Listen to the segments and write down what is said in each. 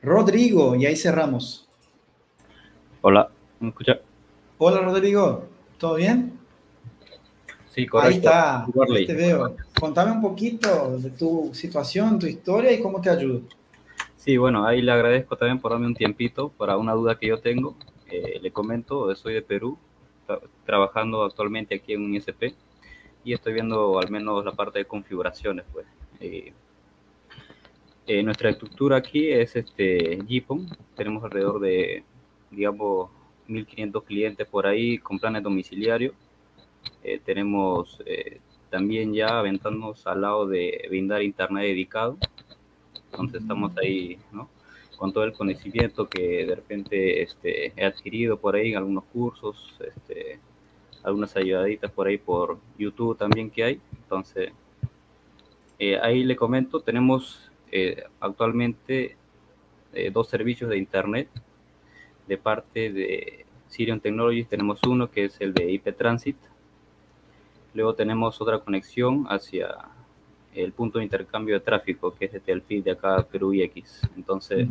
Rodrigo, y ahí cerramos. Hola, ¿me escucha? Hola Rodrigo, ¿todo bien? Sí, Ahí correcto. está, ahí Warley. te veo. Contame un poquito de tu situación, tu historia y cómo te ayudo. Sí, bueno, ahí le agradezco también por darme un tiempito para una duda que yo tengo. Le comento, soy de Perú, trabajando actualmente aquí en un ISP y estoy viendo al menos la parte de configuraciones, pues. Eh, Nuestra estructura aquí es GPON. Tenemos alrededor de, digamos, 1.500 clientes por ahí con planes domiciliarios. Tenemos también ya aventándonos al lado de brindar internet dedicado. Entonces estamos ahí, ¿no? Con todo el conocimiento que de repente he adquirido por ahí en algunos cursos, algunas ayudaditas por ahí por YouTube también que hay. Entonces, ahí le comento, tenemos actualmente dos servicios de Internet de parte de Sirion Technologies. Tenemos uno que es el de IP Transit. Luego tenemos otra conexión hacia el punto de intercambio de tráfico, que es el PIB de acá, Perú y X. Entonces,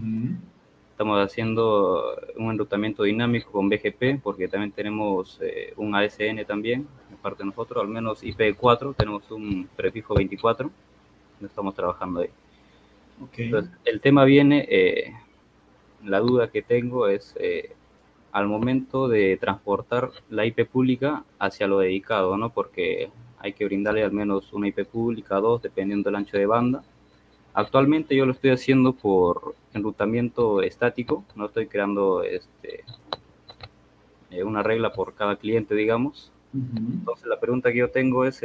estamos haciendo un enrutamiento dinámico con BGP, porque también tenemos un ASN también, de parte de nosotros, al menos IP4, tenemos un prefijo 24, estamos trabajando ahí. Okay. Entonces, el tema viene, la duda que tengo es, al momento de transportar la IP pública hacia lo dedicado, ¿no? Porque hay que brindarle al menos una IP pública, dos, dependiendo del ancho de banda. Actualmente yo lo estoy haciendo por enrutamiento estático, no estoy creando una regla por cada cliente, digamos. Entonces la pregunta que yo tengo es,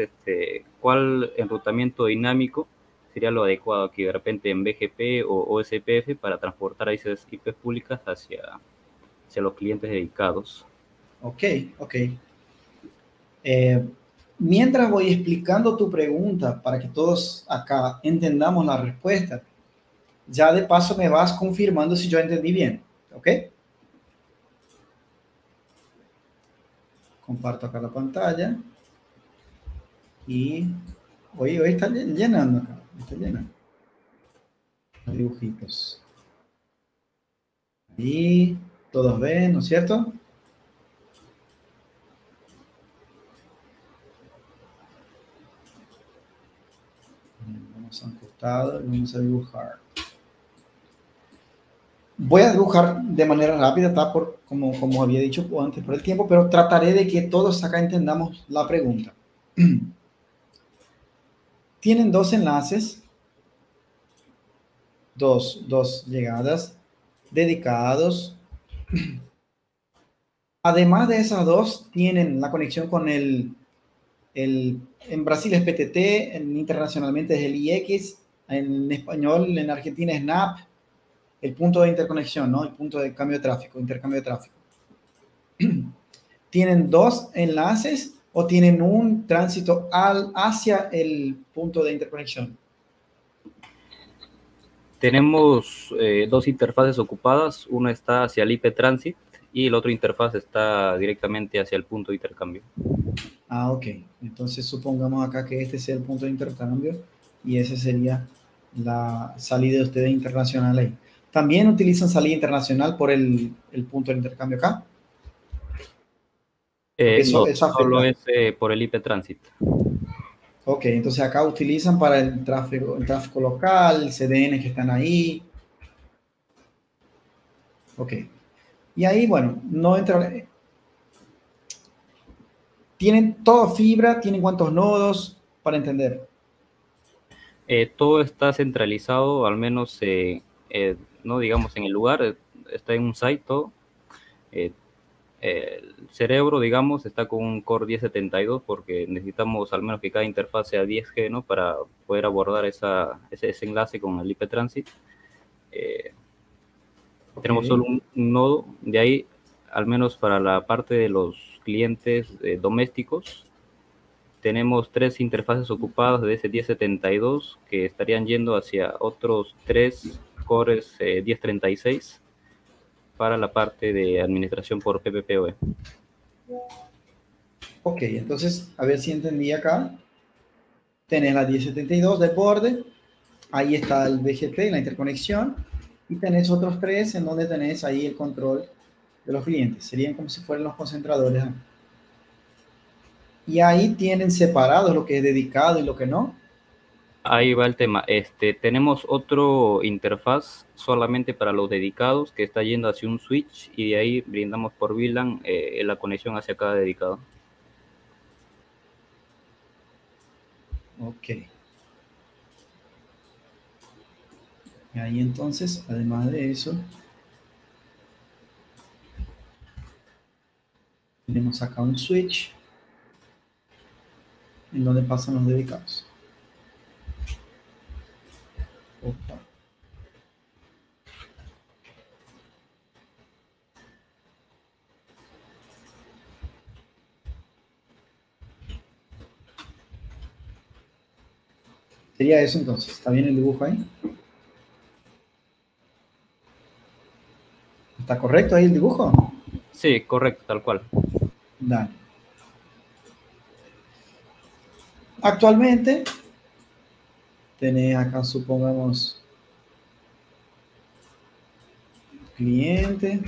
¿cuál enrutamiento dinámico sería lo adecuado aquí, de repente en BGP o OSPF, para transportar esas IPs públicas hacia los clientes dedicados? Ok, ok. Mientras voy explicando tu pregunta para que todos acá entendamos la respuesta, ya de paso me vas confirmando si yo entendí bien, ¿ok? Comparto acá la pantalla y hoy está llenando acá, está llenando los dibujitos. Y todos ven, ¿no es cierto? Vamos a un costado y vamos a dibujar. Voy a dibujar de manera rápida, está por, como había dicho antes, por el tiempo, pero trataré de que todos acá entendamos la pregunta. Tienen dos enlaces, dos llegadas dedicados. Además de esas dos, tienen la conexión con en Brasil es PTT, internacionalmente es el IX, en español, en Argentina es NAP, el punto de interconexión, ¿no? El punto de cambio de tráfico, intercambio de tráfico. ¿Tienen dos enlaces o tienen un tránsito hacia el punto de interconexión? Tenemos dos interfaces ocupadas, una está hacia el IP Transit y el otro interfaz está directamente hacia el punto de intercambio. Ah, ok. Entonces supongamos acá que este sea el punto de intercambio y ese sería la salida de ustedes internacional ahí. ¿También utilizan salida internacional por el punto de intercambio acá? Porque No, eso solo afecta. es por el IP Transit. Ok, entonces acá utilizan para el tráfico local, CDN que están ahí. Ok. Y ahí, bueno, no entra. ¿Tienen todo fibra? ¿Tienen cuántos nodos? Para entender. Todo está centralizado, al menos, no digamos en el lugar, está en un site todo. El cerebro, digamos, está con un Core 1072 porque necesitamos al menos que cada interfaz sea 10G, ¿no? Para poder abordar ese enlace con el IP Transit. Tenemos Okay. solo un nodo, de ahí, al menos para la parte de los clientes domésticos, tenemos tres interfaces ocupadas de ese 1072 que estarían yendo hacia otros tres cores 1036 para la parte de administración por PPPoE. Ok, entonces, a ver si entendí acá. Tenés la 1072 de borde, ahí está el BGP, la interconexión, y tenés otros tres en donde tenés ahí el control de los clientes. Serían como si fueran los concentradores. Y ahí tienen separados lo que es dedicado y lo que no. Ahí va el tema. Tenemos otro interfaz solamente para los dedicados que está yendo hacia un switch y de ahí brindamos por VLAN la conexión hacia cada dedicado. Ok. Y ahí entonces, además de eso, tenemos acá un switch en donde pasan los dedicados. Opa. Sería eso entonces. ¿Está bien el dibujo ahí? ¿Está correcto ahí el dibujo? Sí, correcto, tal cual. Dale. Actualmente, tenés acá, supongamos, cliente,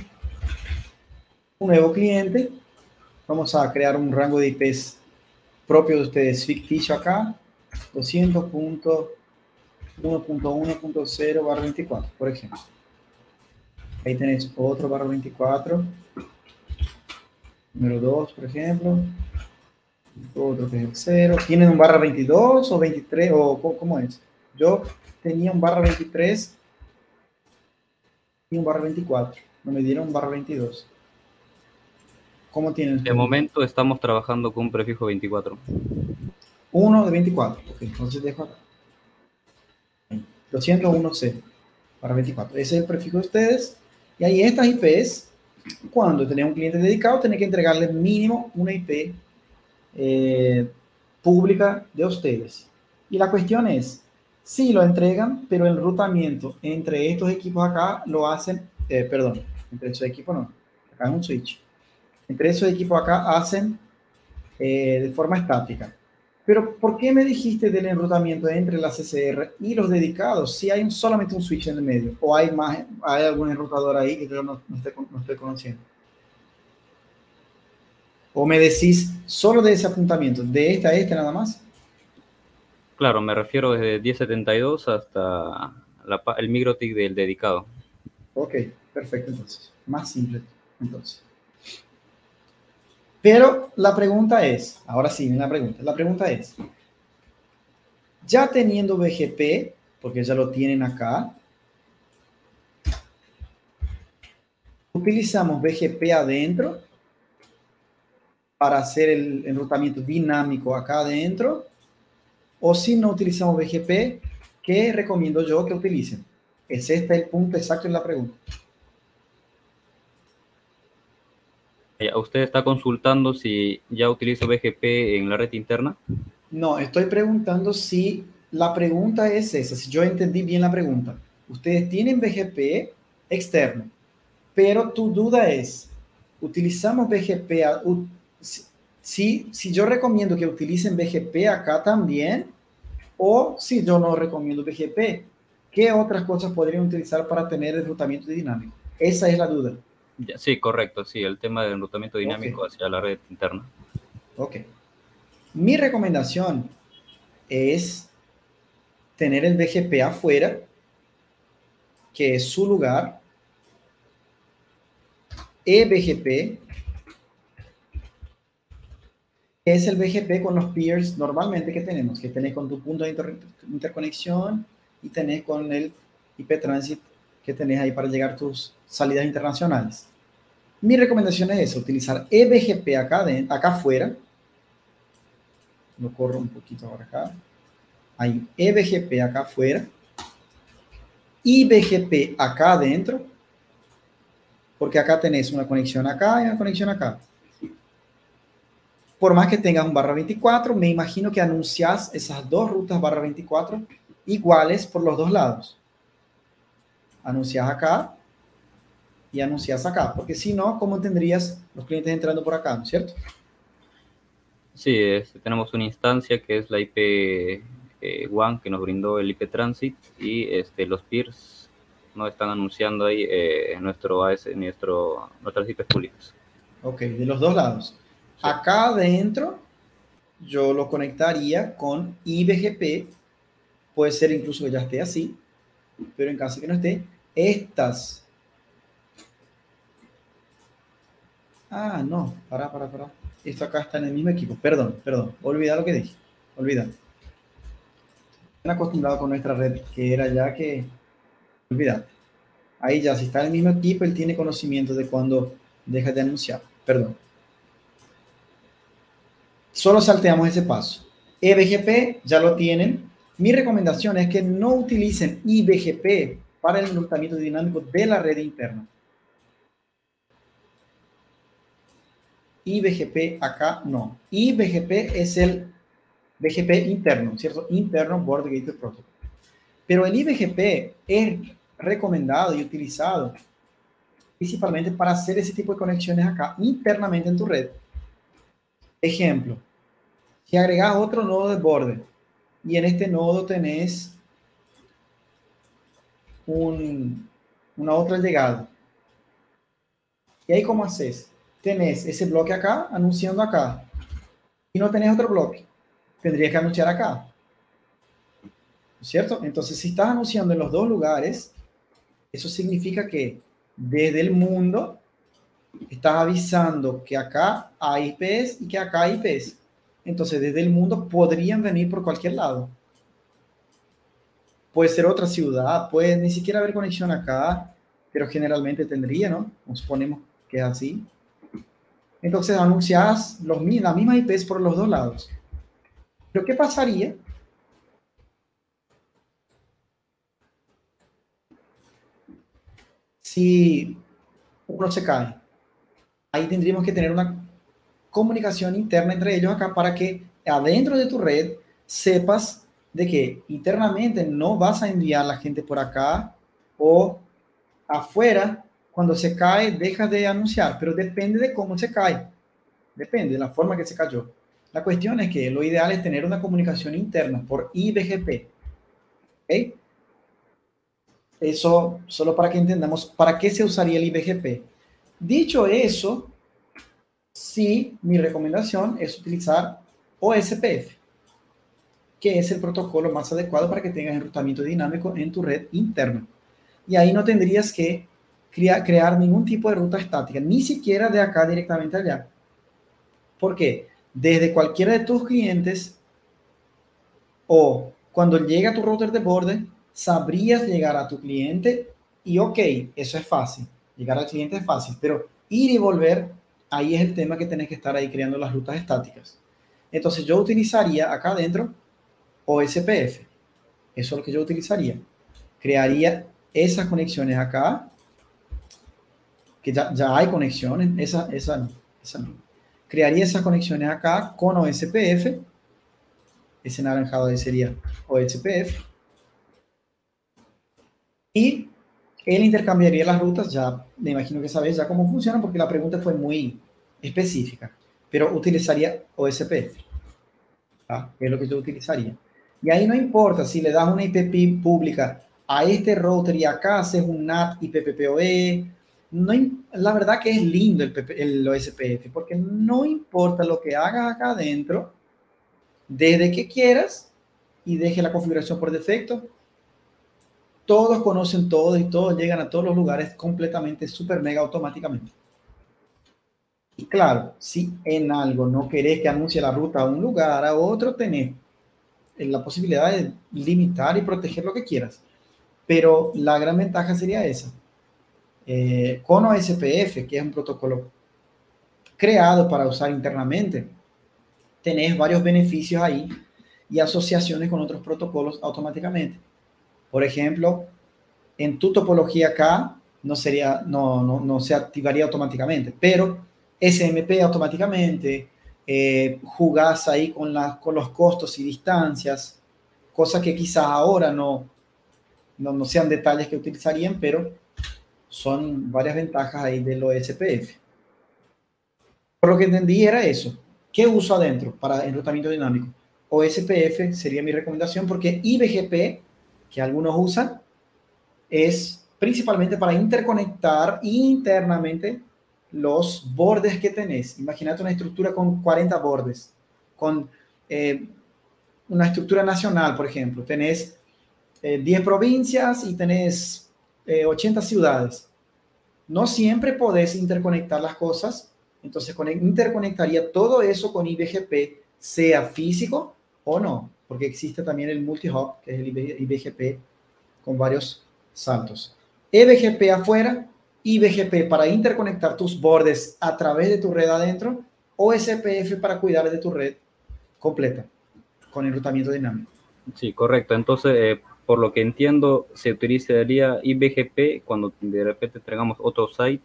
un nuevo cliente. Vamos a crear un rango de IPs propio de ustedes, ficticio acá, 200.1.1.0/24, por ejemplo. Ahí tenés otro /24, número 2, por ejemplo, otro que es el 0. ¿Tienen un /22 o 23 o cómo es? Yo tenía un /23 y un /24. No me dieron un /22. ¿Cómo tienen De ustedes? momento estamos trabajando con un prefijo 24. Uno de 24. Ok, entonces dejo acá. 201C /24. Ese es el prefijo de ustedes. Y ahí estas IPs, cuando tenés un cliente dedicado, tenés que entregarle mínimo una IP pública de ustedes. Y la cuestión es, sí lo entregan, pero el enrutamiento entre estos equipos acá lo hacen, perdón, entre esos equipos no, acá es un switch. Entre esos equipos acá hacen de forma estática. Pero, ¿por qué me dijiste del enrutamiento entre la CCR y los dedicados si hay solamente un switch en el medio? ¿O hay más, hay algún enrutador ahí que yo no estoy conociendo? ¿O me decís solo de ese apuntamiento, de este a este nada más? Claro, me refiero desde 1072 hasta el MikroTik del dedicado. Ok, perfecto entonces. Más simple entonces. Pero la pregunta es, ahora sí, la pregunta es, ya teniendo BGP, porque ya lo tienen acá, utilizamos BGP adentro para hacer el enrutamiento dinámico acá adentro, o si no utilizamos BGP, ¿qué recomiendo yo que utilicen? Es este el punto exacto en la pregunta. ¿Usted está consultando si ya utilizo BGP en la red interna? No, estoy preguntando si la pregunta es esa, si yo entendí bien la pregunta. Ustedes tienen BGP externo, pero tu duda es, ¿utilizamos BGP? Si yo recomiendo que utilicen BGP acá también, o si yo no recomiendo BGP, ¿qué otras cosas podrían utilizar para tener el enrutamiento dinámico? Esa es la duda. Ya, sí, correcto, sí, el tema del enrutamiento Ok, dinámico hacia la red interna. ok. Mi recomendación es tener el BGP afuera, que es su lugar, eBGP, que es el BGP con los peers normalmente que tenés con tu punto de interconexión y tenés con el IP transit que tenés ahí para llegar a tus salidas internacionales. Mi recomendación es esa, utilizar eBGP acá afuera. Lo corro un poquito ahora acá. Hay eBGP acá afuera y BGP acá adentro, porque acá tenés una conexión acá y una conexión acá. Por más que tengas un /24, me imagino que anuncias esas dos rutas /24 iguales por los dos lados. Anuncias acá y anuncias acá, porque si no, ¿cómo tendrías los clientes entrando por acá, ¿no es cierto? Sí, tenemos una instancia que es la IP WAN que nos brindó el IP Transit y los peers no están anunciando ahí nuestras IPs públicas. Ok, de los dos lados. Sí. Acá adentro yo lo conectaría con IBGP, puede ser incluso que ya esté así, pero en caso que no esté, estas. Ah, no, para. Esto acá está en el mismo equipo. Perdón, olvidar lo que dije. Olvidar. Están acostumbrados con nuestra red, que era ya que... Olvidar. Ahí ya, si está en el mismo equipo, él tiene conocimiento de cuando deja de anunciar. Perdón. Solo salteamos ese paso. eBGP ya lo tienen. Mi recomendación es que no utilicen iBGP para el enrutamiento dinámico de la red interna. iBGP acá no. iBGP es el BGP interno, ¿cierto? Interno Board Gateway Protocol. Pero el iBGP es recomendado y utilizado principalmente para hacer ese tipo de conexiones acá internamente en tu red. Ejemplo, si agregas otro nodo de borde y en este nodo tenés una otra llegada. ¿Y ahí cómo haces? Tenés ese bloque acá anunciando acá y no tenés otro bloque. Tendrías que anunciar acá. ¿Cierto? Entonces, si estás anunciando en los dos lugares, eso significa que desde el mundo estás avisando que acá hay IPs y que acá hay IPs. Entonces, desde el mundo podrían venir por cualquier lado. Puede ser otra ciudad, puede ni siquiera haber conexión acá, pero generalmente tendría, ¿no? Nos suponemos que es así. Entonces, anuncias las mismas IPs por los dos lados. Pero, ¿qué pasaría si uno se cae? Ahí tendríamos que tener una comunicación interna entre ellos acá para que adentro de tu red sepas de que internamente no vas a enviar a la gente por acá o afuera, cuando se cae, dejas de anunciar, pero depende de cómo se cae, depende de la forma que se cayó. La cuestión es que lo ideal es tener una comunicación interna por iBGP. ¿Okay? Eso solo para que entendamos para qué se usaría el iBGP. Dicho eso, sí, mi recomendación es utilizar OSPF, que es el protocolo más adecuado para que tengas enrutamiento dinámico en tu red interna. Y ahí no tendrías que crear ningún tipo de ruta estática, ni siquiera de acá directamente allá. ¿Por qué? Desde cualquiera de tus clientes o cuando llega a tu router de borde, sabrías llegar a tu cliente y ok, eso es fácil. Llegar al cliente es fácil, pero ir y volver, ahí es el tema que tenés que estar ahí creando las rutas estáticas. Entonces yo utilizaría acá adentro OSPF. Eso es lo que yo utilizaría. Crearía esas conexiones acá, que ya hay conexiones, esa no. Crearía esas conexiones acá con OSPF. Ese naranjado ahí sería OSPF. Y él intercambiaría las rutas, ya me imagino que sabes ya cómo funciona, porque la pregunta fue muy específica, pero utilizaría OSPF. ¿Ah? Es lo que yo utilizaría. Y ahí no importa si le das una IP pública a este router y acá haces un NAT IPPOE. No, la verdad que es lindo el OSPF, porque no importa lo que hagas acá adentro, desde que quieras y deje la configuración por defecto, todos conocen todo y todos llegan a todos los lugares completamente, super mega automáticamente. Y claro, si en algo no querés que anuncie la ruta a un lugar, a otro, tenés la posibilidad de limitar y proteger lo que quieras. Pero la gran ventaja sería esa. Con OSPF, que es un protocolo creado para usar internamente, tenés varios beneficios ahí y asociaciones con otros protocolos automáticamente. Por ejemplo, en tu topología acá no se activaría automáticamente, pero SMP automáticamente, jugás ahí con los costos y distancias, cosas que quizás ahora no sean detalles que utilizarían, pero son varias ventajas ahí del OSPF. Por lo que entendí era eso. ¿Qué uso adentro para enrutamiento dinámico? OSPF sería mi recomendación porque iBGP, que algunos usan, es principalmente para interconectar internamente los bordes que tenés. Imagínate una estructura con 40 bordes, con una estructura nacional, por ejemplo. Tenés 10 provincias y tenés 80 ciudades. No siempre podés interconectar las cosas, entonces interconectaría todo eso con IBGP, sea físico o no, porque existe también el multi-hop, que es el IBGP con varios saltos. eBGP afuera, IBGP para interconectar tus bordes a través de tu red adentro, o SPF para cuidar de tu red completa con enrutamiento dinámico. Sí, correcto. Entonces, por lo que entiendo, se utilizaría IBGP cuando de repente tengamos otro site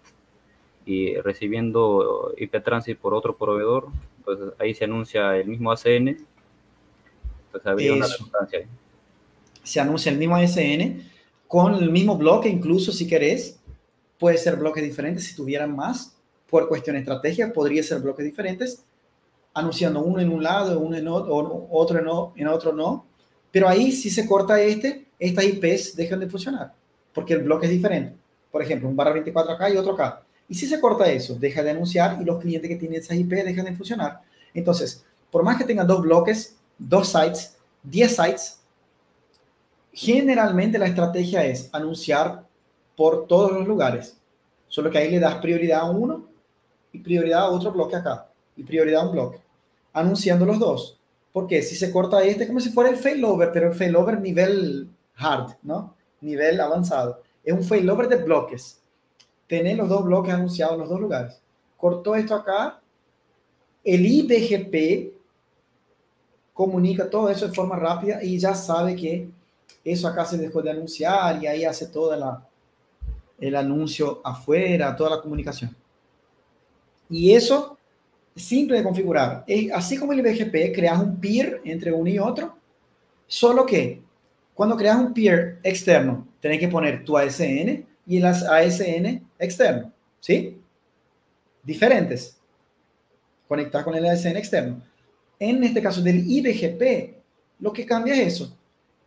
y recibiendo IP Transit por otro proveedor. Entonces, ahí se anuncia el mismo ACN. Entonces, habría una redundancia ahí. Se anuncia el mismo ACN con el mismo bloque, incluso si querés. Puede ser bloques diferentes si tuvieran más. Por cuestión de estrategia, podría ser bloques diferentes, anunciando uno en un lado, uno en otro, en otro no. Pero ahí si se corta estas IPs dejan de funcionar, porque el bloque es diferente. Por ejemplo, un barra 24 acá y otro acá. Y si se corta eso, deja de anunciar y los clientes que tienen esas IP dejan de funcionar. Entonces, por más que tengan dos bloques, dos sites, 10 sites, generalmente la estrategia es anunciar por todos los lugares. Solo que ahí le das prioridad a uno y prioridad a otro bloque acá. Y prioridad a un bloque. Anunciando los dos. Porque si se corta como si fuera el failover, pero el failover nivel hard, ¿no? Nivel avanzado. Es un failover de bloques. Tener los dos bloques anunciados en los dos lugares. Cortó esto acá. El IBGP comunica todo eso de forma rápida y ya sabe que eso acá se dejó de anunciar y ahí hace todo el anuncio afuera, toda la comunicación. Y eso es simple de configurar. Así como el IBGP, creas un peer entre uno y otro, solo que cuando creas un peer externo, tenés que poner tu ASN y el ASN externo, ¿sí? Diferentes. Conectar con el ASN externo. En este caso del IBGP, lo que cambia es eso.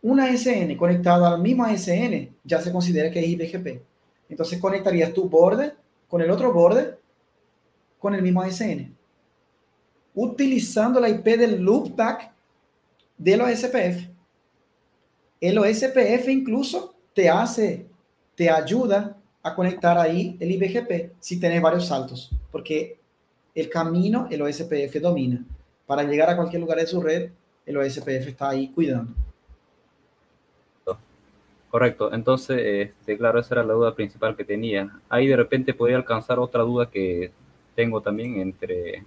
Una ASN conectada al mismo ASN ya se considera que es IBGP. Entonces conectarías tu borde con el otro borde con el mismo ASN, utilizando la IP del loopback de los SPF. El OSPF incluso te ayuda a conectar ahí el IBGP si tenés varios saltos, porque el camino el OSPF domina. Para llegar a cualquier lugar de su red, el OSPF está ahí cuidando. Correcto. Entonces, claro, esa era la duda principal que tenía. Ahí de repente podría alcanzar otra duda que tengo también entre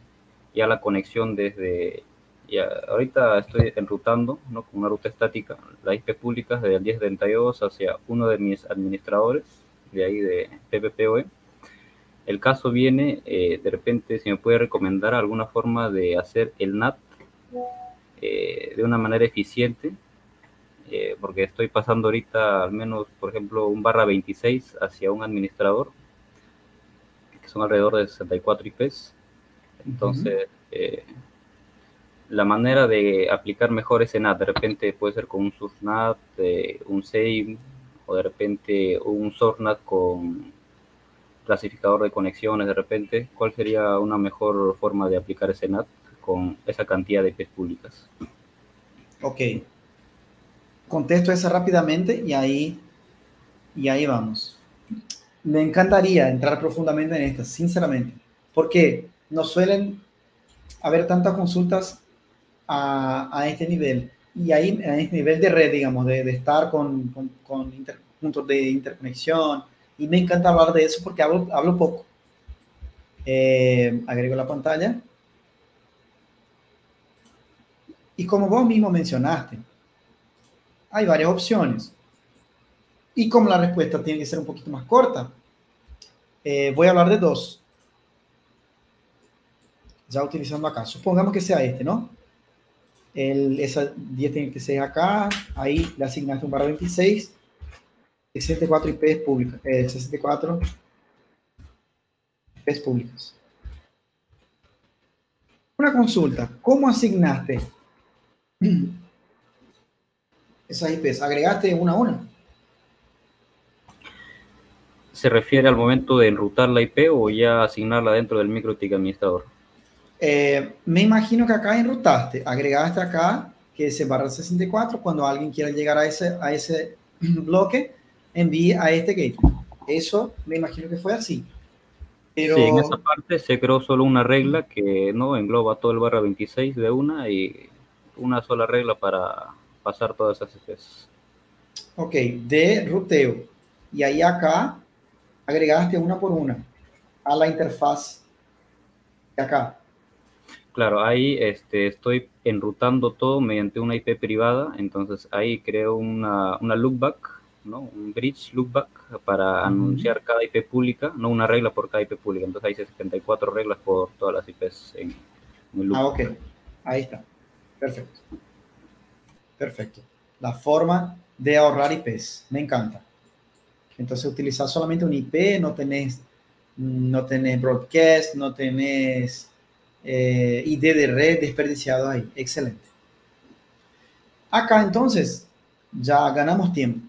ya la conexión desde... Ya, ahorita estoy enrutando, ¿no? Con una ruta estática, las IP públicas desde el 1032 hacia uno de mis administradores, de ahí de PPPoE. El caso viene, de repente, si me puede recomendar alguna forma de hacer el NAT de una manera eficiente, porque estoy pasando ahorita al menos, por ejemplo, un barra 26 hacia un administrador, que son alrededor de 64 IPs. Entonces, la manera de aplicar mejor ese NAT, de repente puede ser con un source NAT, un SAME, o de repente un source NAT con clasificador de conexiones, de repente, ¿cuál sería una mejor forma de aplicar ese NAT con esa cantidad de IPs públicas? Ok. Contesto esa rápidamente y ahí vamos. Me encantaría entrar profundamente en esta, sinceramente, porque no suelen haber tantas consultas a este nivel y ahí a este nivel de red, digamos, de estar con puntos de interconexión, y me encanta hablar de eso porque hablo poco. Agrego la pantalla y como vos mismo mencionaste, hay varias opciones y como la respuesta tiene que ser un poquito más corta, voy a hablar de dos. Ya utilizando acá, supongamos que sea este, ¿no? Esa 10 tiene que ser acá, ahí le asignaste un barra 26, 64 IPs públicas, 64 IPs públicas. Una consulta, ¿cómo asignaste esas IPs? ¿Agregaste una a una? ¿Se refiere al momento de enrutar la IP o ya asignarla dentro del microtik administrador? Me imagino que acá enrutaste, agregaste acá que ese barra 64, cuando alguien quiera llegar a ese bloque, envíe a este gateway. Eso me imagino que fue así. Pero, Sí, en esa parte se creó solo una regla que no engloba todo el barra 26 de una y una sola regla para pasar todas esas IPs. ok, de ruteo. Y ahí acá agregaste una por una a la interfaz de acá. Claro, ahí estoy enrutando todo mediante una IP privada, entonces ahí creo una loopback, ¿no? Un bridge loopback para anunciar cada IP pública, no una regla por cada IP pública, entonces hay 74 reglas por todas las IPs en el loopback. Ok, ahí está. Perfecto. Perfecto. La forma de ahorrar IPs, me encanta. Entonces, utilizar solamente un IP, no tenés broadcast, no tenés ID de red desperdiciado ahí. Excelente. Acá, entonces, ya ganamos tiempo.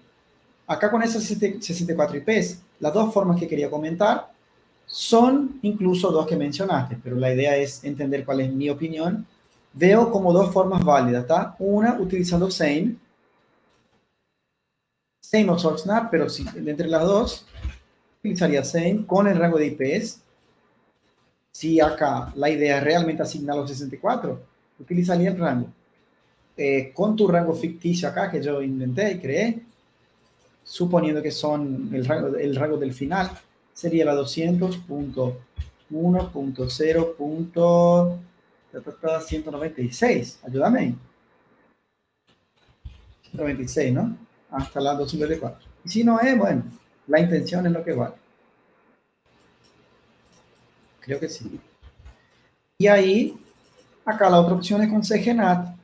Acá con esas 64 IPs, las dos formas que quería comentar son incluso dos que mencionaste, pero la idea es entender cuál es mi opinión. Veo como dos formas válidas, ¿está? Una, utilizando SAME o SourceNAP, pero si, entre las dos, utilizaría SAME con el rango de IPs. Si acá la idea es realmente asignar los 64, utilizaría el rango. Con tu rango ficticio acá, que yo inventé y creé, suponiendo que son el rango del final, sería la 200.1.0.196. Ayúdame. 196, ¿no? Hasta la 254. Y si no es, bueno, la intención es lo que vale. Creo que sí. Y ahí, acá la otra opción es con CGNAT.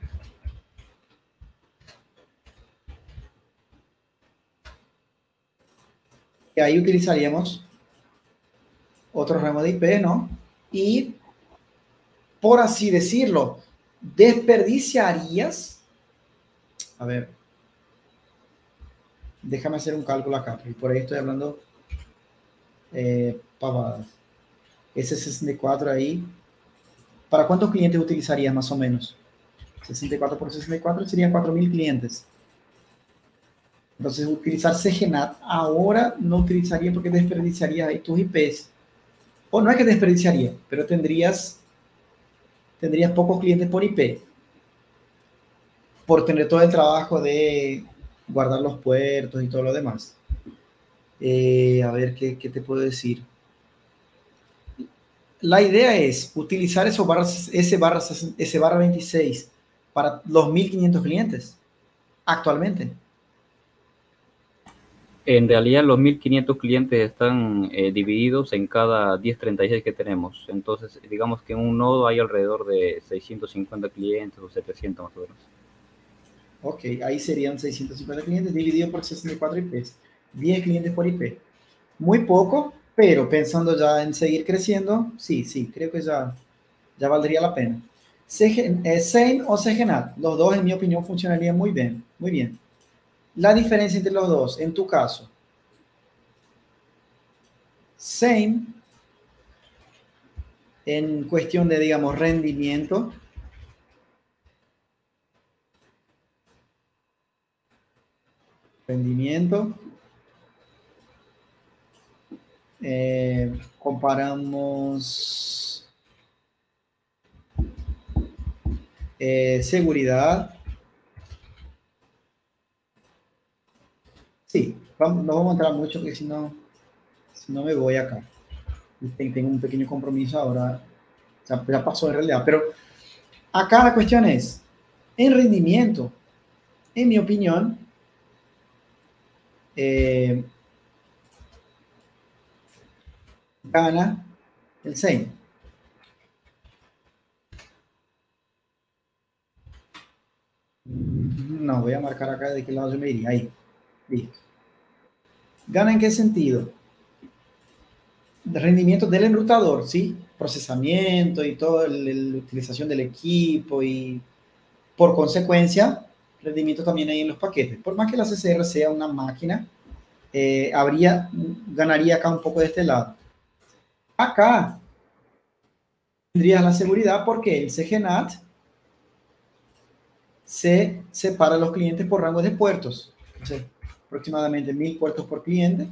Y ahí utilizaríamos otro rango de IP, ¿no? Y, por así decirlo, desperdiciarías, a ver, déjame hacer un cálculo acá, y por ahí estoy hablando pavadas. Ese 64 ahí, ¿para cuántos clientes utilizarías más o menos? 64 por 64 serían 4.000 clientes. Entonces, utilizar CGNAT ahora no utilizaría porque desperdiciarías ahí tus IPs. O no es que desperdiciaría, pero tendrías pocos clientes por IP. Por tener todo el trabajo de guardar los puertos y todo lo demás. A ver, ¿qué te puedo decir? La idea es utilizar ese barra 26 para los 1.500 clientes actualmente. En realidad los 1500 clientes están divididos en cada 1036 que tenemos. Entonces, digamos que en un nodo hay alrededor de 650 clientes o 700 más o menos. Ok, ahí serían 650 clientes dividido por 64 IPs. 10 clientes por IP. Muy poco, pero pensando ya en seguir creciendo, sí, creo que ya valdría la pena. Sane o CGNAT, los dos en mi opinión funcionarían muy bien, muy bien. La diferencia entre los dos, en tu caso, Sane, en cuestión de, digamos, rendimiento, comparamos seguridad. Sí, no vamos a entrar mucho porque si no me voy acá. Tengo un pequeño compromiso ahora, ya pasó en realidad, pero acá la cuestión es, en rendimiento, en mi opinión, gana el Sane. No, voy a marcar acá de qué lado yo me iría. Ahí. Listo. ¿Gana en qué sentido? De rendimiento del enrutador, ¿sí? Procesamiento y toda la utilización del equipo y, por consecuencia, rendimiento también hay en los paquetes. Por más que la CCR sea una máquina, ganaría acá un poco de este lado. Acá tendrías la seguridad porque el CGNAT se separa a los clientes por rangos de puertos. Entonces, aproximadamente 1000 puertos por cliente.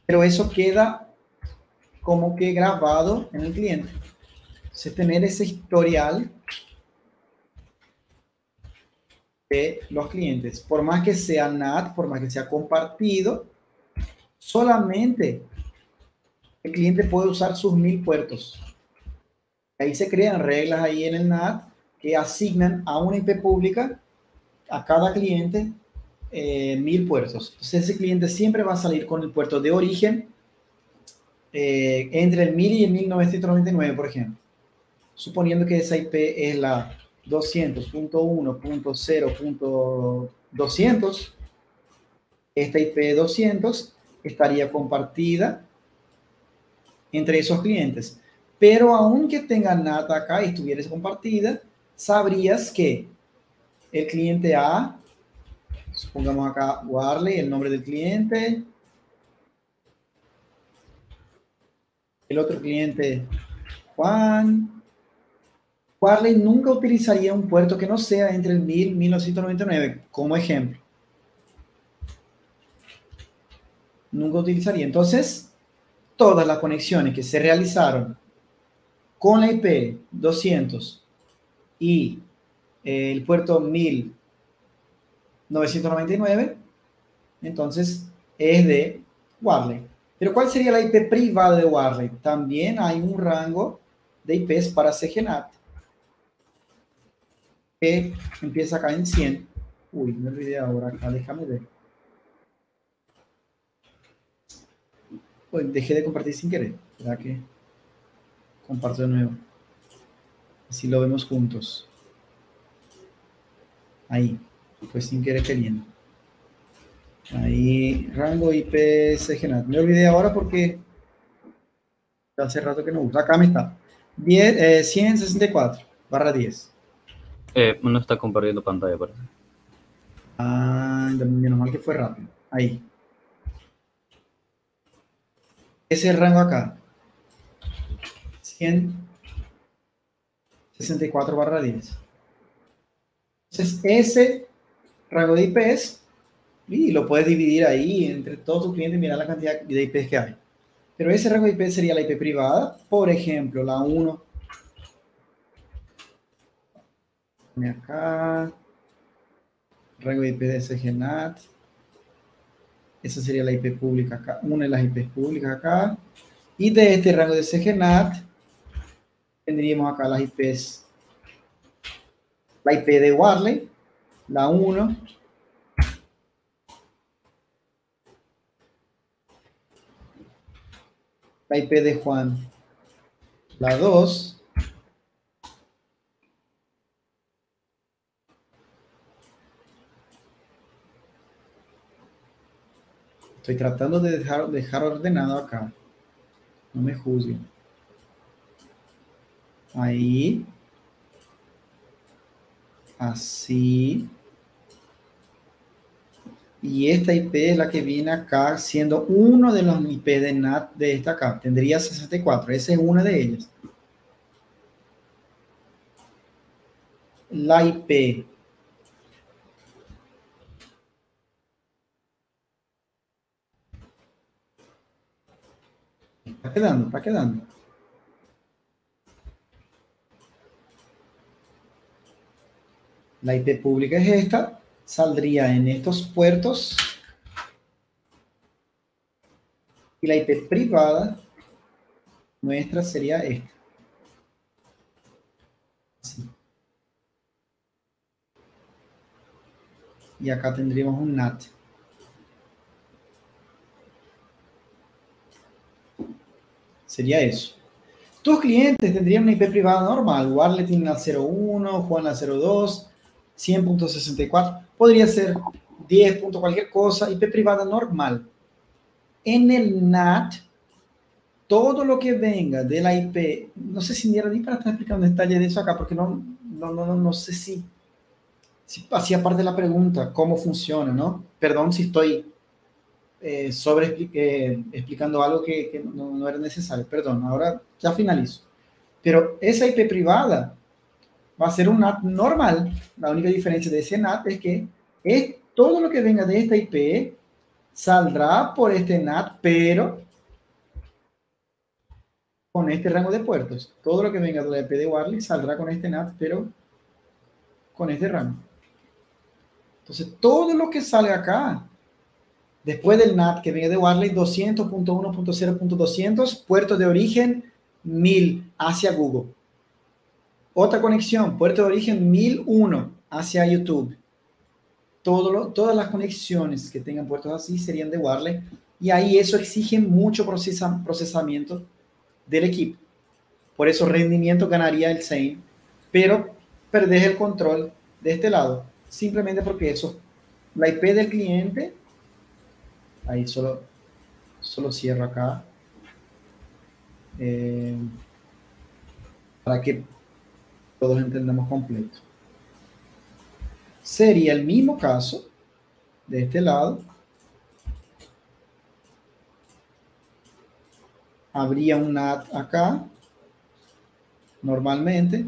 Pero eso queda como que grabado en el cliente. Entonces, tener ese historial de los clientes, por más que sea NAT, por más que sea compartido, solamente el cliente puede usar sus 1000 puertos. Ahí se crean reglas ahí en el NAT que asignan a una IP pública a cada cliente 1000 puertos. Entonces ese cliente siempre va a salir con el puerto de origen entre el 1000 y el 1999, por ejemplo. Suponiendo que esa IP es la 200.1.0.200, esta IP 200 estaría compartida entre esos clientes. Pero aunque tenga NAT acá y estuviera compartida, sabrías que el cliente A, supongamos acá Warley, el nombre del cliente, el otro cliente Juan. Warley nunca utilizaría un puerto que no sea entre el 1000 y 1999, como ejemplo. Nunca utilizaría. Entonces, todas las conexiones que se realizaron con la IP 200 y el puerto 1999, entonces es de Warley. Pero ¿cuál sería la IP privada de Warley? También hay un rango de IPs para CGNAT que empieza acá en 100. Uy, me olvidé ahora acá, déjame ver. Pues dejé de compartir sin querer. ¿Será que comparto de nuevo? Así lo vemos juntos. Ahí, pues sin querer queriendo. Ahí, rango IP CGNAT. Me olvidé ahora porque hace rato que no uso. Acá me está. 164/10. No está compartiendo pantalla, parece. Ah, menos mal que fue rápido. Ahí. Ese es el rango acá. 164/10. Entonces, ese rango de IPs, y lo puedes dividir ahí entre todos tus clientes y mirar la cantidad de IPs que hay. Pero ese rango de IP sería la IP privada. Por ejemplo, la 1. Acá. Rango de IP de CGNAT. Esa sería la IP pública acá. Una de las IPs públicas acá. Y de este rango de CGNAT tendríamos acá las IPs. La IP de Warley, la 1. La IP de Juan, la 2. Estoy tratando de dejar ordenado acá. No me juzguen. Ahí. Así. Y esta IP es la que viene acá, siendo uno de los IP de NAT de esta acá. Tendría 64. Esa es una de ellas. La IP. Está quedando, está quedando. La IP pública es esta. Saldría en estos puertos. Y la IP privada nuestra sería esta. Así. Y acá tendríamos un NAT. Sería eso. Tus clientes tendrían una IP privada normal. Warley tiene la 01, Juan la 02, 100.64. Podría ser 10. Cualquier cosa. IP privada normal. En el NAT, todo lo que venga de la IP, no sé si ni para estar explicando en detalle de eso acá, porque no sé si Hacía parte de la pregunta, ¿cómo funciona, no? Perdón si estoy explicando algo que no era necesario. Perdón, ahora ya finalizo. Pero esa IP privada va a ser un NAT normal. La única diferencia de ese NAT es que todo lo que venga de esta IP saldrá por este NAT, pero con este rango de puertos. Todo lo que venga de la IP de Warley saldrá con este NAT, pero con este rango. Entonces, todo lo que sale acá, después del NAT que viene de Warley, 200.1.0.200, puerto de origen 1000 hacia Google. Otra conexión, puerto de origen 1001 hacia YouTube. Todas las conexiones que tengan puertos así serían de Warley, y ahí eso exige mucho procesamiento del equipo. Por eso rendimiento ganaría el Xane, pero perdés el control de este lado, simplemente porque eso, la IP del cliente, ahí solo cierro acá, para que todos entendamos completo. Sería el mismo caso de este lado. Habría un NAT acá, normalmente.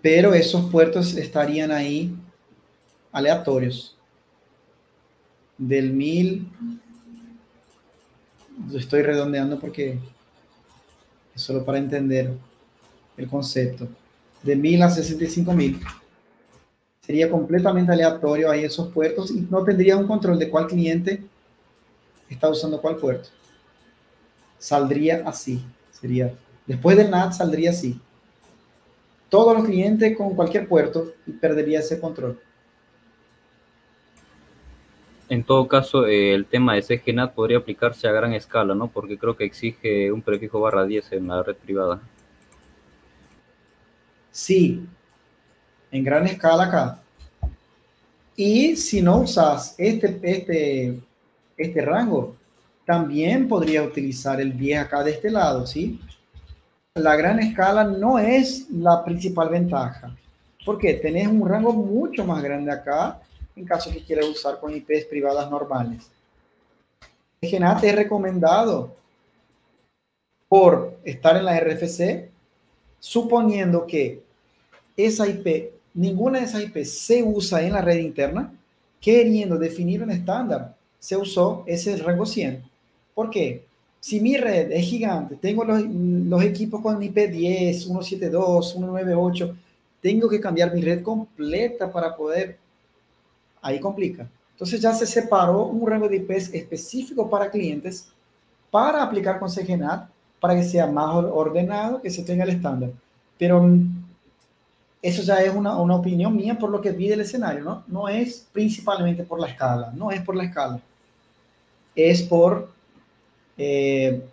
Pero esos puertos estarían ahí aleatorios. Del 1000, lo estoy redondeando porque es solo para entender el concepto. De 1000 a 65.000. Sería completamente aleatorio ahí esos puertos y no tendría un control de cuál cliente está usando cuál puerto. Saldría así. Sería, después del NAT saldría así. Todos los clientes con cualquier puerto y perdería ese control. En todo caso, el tema de CGNAT podría aplicarse a gran escala, ¿no? Porque creo que exige un prefijo /10 en la red privada. Sí, en gran escala acá. Y si no usas este rango, también podría utilizar el 10 acá de este lado, ¿sí? La gran escala no es la principal ventaja, porque tenés un rango mucho más grande acá en caso que quieras usar con IPs privadas normales. El GNAT es recomendado por estar en la RFC, suponiendo que esa IP, ninguna de esas IP se usa en la red interna, queriendo definir un estándar, se usó ese rango 100. ¿Por qué? Si mi red es gigante, tengo los equipos con IP 10, 172, 198, tengo que cambiar mi red completa para poder, ahí complica. Entonces ya se separó un rango de IPs específico para clientes para aplicar con CGNAT, para que sea más ordenado, que se tenga el estándar. Pero eso ya es una opinión mía por lo que vi del escenario, ¿no? No es principalmente por la escala, no es por la escala. Es por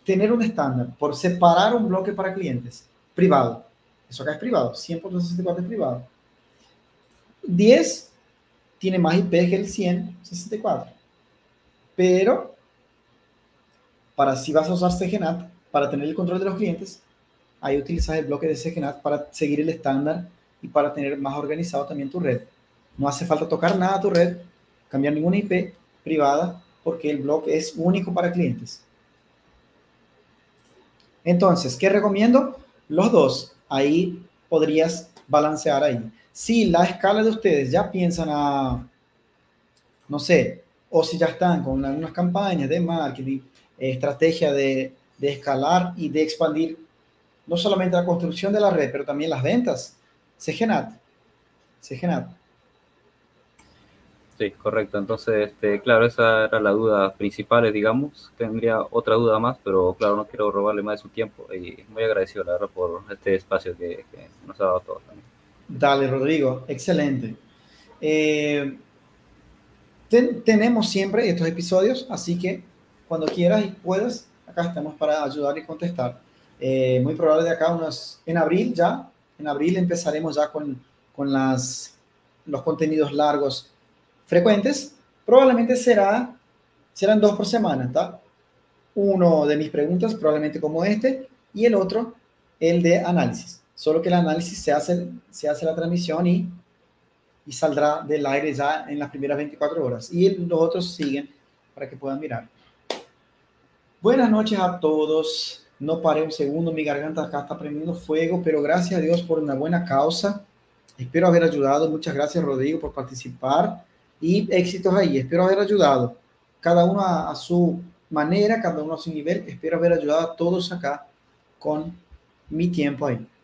tener un estándar, por separar un bloque para clientes privado. Eso acá es privado, 100.64 es privado. 10 tiene más IP que el 100.64. Pero para si vas a usar CGNAT, para tener el control de los clientes, ahí utilizas el bloque de CGNAT para seguir el estándar y para tener más organizado también tu red. No hace falta tocar nada a tu red, cambiar ninguna IP privada, porque el bloque es único para clientes. Entonces, ¿qué recomiendo? Los dos. Ahí podrías balancear ahí. Si la escala de ustedes ya piensan a, no sé, o si ya están con algunas campañas de marketing, estrategia de escalar y de expandir no solamente la construcción de la red, pero también las ventas, CGNAT. Sí, correcto. Entonces, claro, esa era la duda principal, digamos. Tendría otra duda más, pero claro, no quiero robarle más de su tiempo y muy agradecido, la verdad, por este espacio que nos ha dado a todos también. Dale, Rodrigo, excelente. Tenemos siempre estos episodios, así que cuando quieras y puedas, acá estamos para ayudar y contestar. Muy probable de acá en abril ya, en abril empezaremos ya con los contenidos largos frecuentes. Probablemente serán 2 por semana, ¿tá? Uno de mis preguntas, probablemente como este, y el otro, el de análisis. Solo que el análisis se hace la transmisión y saldrá del aire ya en las primeras 24 horas. Y los otros siguen para que puedan mirar. Buenas noches a todos. No paré un segundo, mi garganta acá está prendiendo fuego, pero gracias a Dios por una buena causa. Espero haber ayudado. Muchas gracias, Rodrigo, por participar y éxitos ahí. Espero haber ayudado. Cada uno a su manera, cada uno a su nivel. Espero haber ayudado a todos acá con mi tiempo ahí.